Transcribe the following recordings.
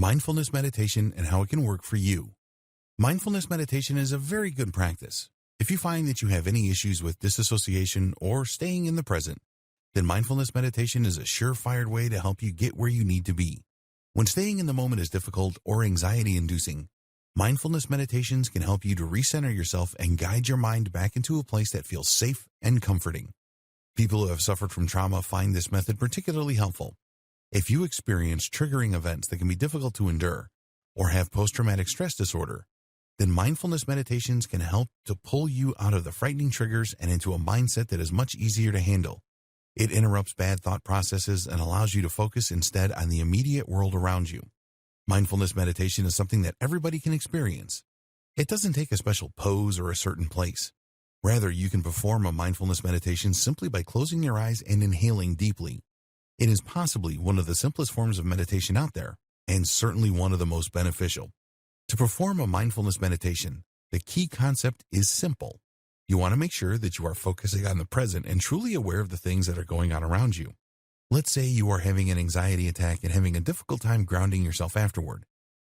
Mindfulness meditation and how it can work for you. Mindfulness meditation is a very good practice. If you find that you have any issues with disassociation or staying in the present, then mindfulness meditation is a surefire way to help you get where you need to be. When staying in the moment is difficult or anxiety-inducing, mindfulness meditations can help you to recenter yourself and guide your mind back into a place that feels safe and comforting. People who have suffered from trauma find this method particularly helpful. If you experience triggering events that can be difficult to endure or have post-traumatic stress disorder, then mindfulness meditations can help to pull you out of the frightening triggers and into a mindset that is much easier to handle. It interrupts bad thought processes and allows you to focus instead on the immediate world around you. Mindfulness meditation is something that everybody can experience. It doesn't take a special pose or a certain place. Rather, you can perform a mindfulness meditation simply by closing your eyes and inhaling deeply. It is possibly one of the simplest forms of meditation out there, and certainly one of the most beneficial. To perform a mindfulness meditation, the key concept is simple. You want to make sure that you are focusing on the present and truly aware of the things that are going on around you. Let's say you are having an anxiety attack and having a difficult time grounding yourself afterward.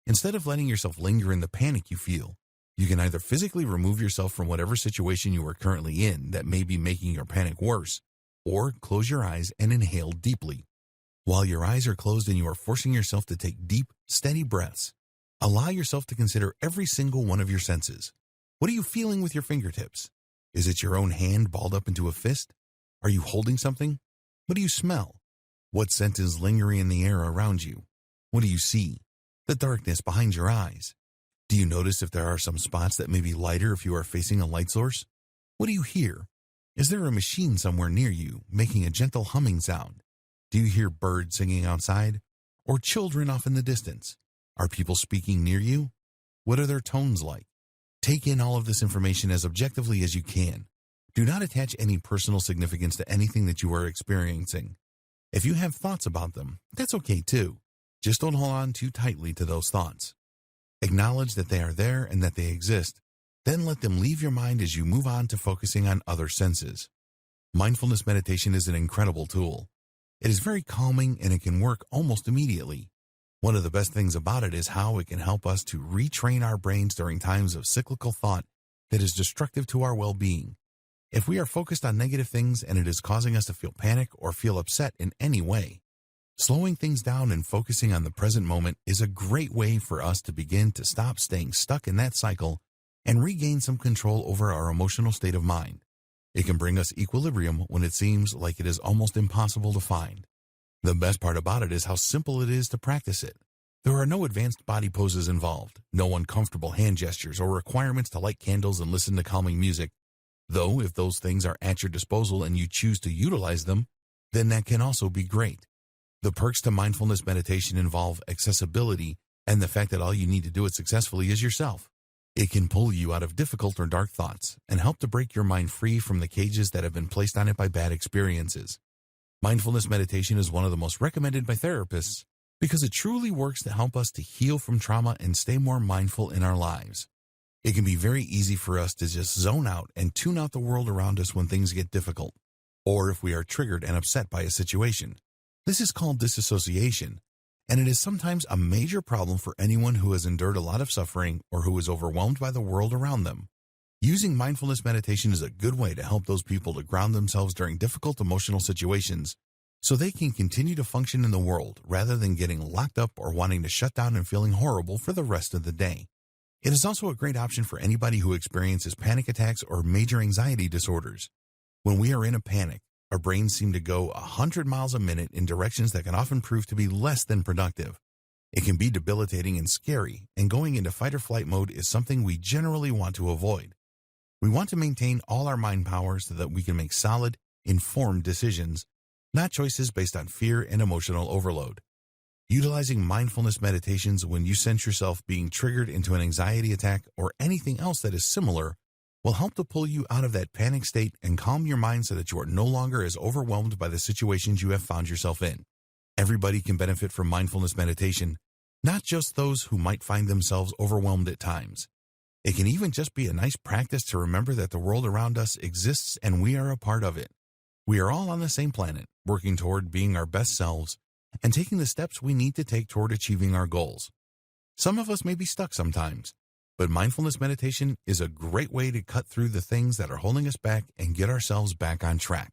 Instead of letting yourself linger in the panic you feel, you can either physically remove yourself from whatever situation you are currently in that may be making your panic worse, or close your eyes and inhale deeply. While your eyes are closed and you are forcing yourself to take deep, steady breaths, allow yourself to consider every single one of your senses. What are you feeling with your fingertips? Is it your own hand balled up into a fist? Are you holding something? What do you smell? What scent is lingering in the air around you? What do you see? The darkness behind your eyes. Do you notice if there are some spots that may be lighter if you are facing a light source? What do you hear? Is there a machine somewhere near you making a gentle humming sound? Do you hear birds singing outside? Or children off in the distance? Are people speaking near you? What are their tones like? Take in all of this information as objectively as you can. Do not attach any personal significance to anything that you are experiencing. If you have thoughts about them, that's okay too. Just don't hold on too tightly to those thoughts. Acknowledge that they are there and that they exist. Then let them leave your mind as you move on to focusing on other senses. Mindfulness meditation is an incredible tool. It is very calming and it can work almost immediately. One of the best things about it is how it can help us to retrain our brains during times of cyclical thought that is destructive to our well-being. If we are focused on negative things and it is causing us to feel panic or feel upset in any way, slowing things down and focusing on the present moment is a great way for us to begin to stop staying stuck in that cycle and regain some control over our emotional state of mind. It can bring us equilibrium when it seems like it is almost impossible to find. The best part about it is how simple it is to practice it. There are no advanced body poses involved, no uncomfortable hand gestures or requirements to light candles and listen to calming music. Though if those things are at your disposal and you choose to utilize them, then that can also be great. The perks to mindfulness meditation involve accessibility and the fact that all you need to do it successfully is yourself. It can pull you out of difficult or dark thoughts and help to break your mind free from the cages that have been placed on it by bad experiences. Mindfulness meditation is one of the most recommended by therapists because it truly works to help us to heal from trauma and stay more mindful in our lives. It can be very easy for us to just zone out and tune out the world around us when things get difficult, or if we are triggered and upset by a situation. This is called disassociation, and it is sometimes a major problem for anyone who has endured a lot of suffering or who is overwhelmed by the world around them. Using mindfulness meditation is a good way to help those people to ground themselves during difficult emotional situations so they can continue to function in the world rather than getting locked up or wanting to shut down and feeling horrible for the rest of the day. It is also a great option for anybody who experiences panic attacks or major anxiety disorders. When we are in a panic, our brains seem to go 100 miles a minute in directions that can often prove to be less than productive. It can be debilitating and scary, and going into fight or flight mode is something we generally want to avoid. We want to maintain all our mind power so that we can make solid, informed decisions, not choices based on fear and emotional overload. Utilizing mindfulness meditations when you sense yourself being triggered into an anxiety attack or anything else that is similar will help to pull you out of that panic state and calm your mind so that you are no longer as overwhelmed by the situations you have found yourself in. Everybody can benefit from mindfulness meditation, not just those who might find themselves overwhelmed at times. It can even just be a nice practice to remember that the world around us exists and we are a part of it. We are all on the same planet, working toward being our best selves and taking the steps we need to take toward achieving our goals. Some of us may be stuck sometimes, but mindfulness meditation is a great way to cut through the things that are holding us back and get ourselves back on track.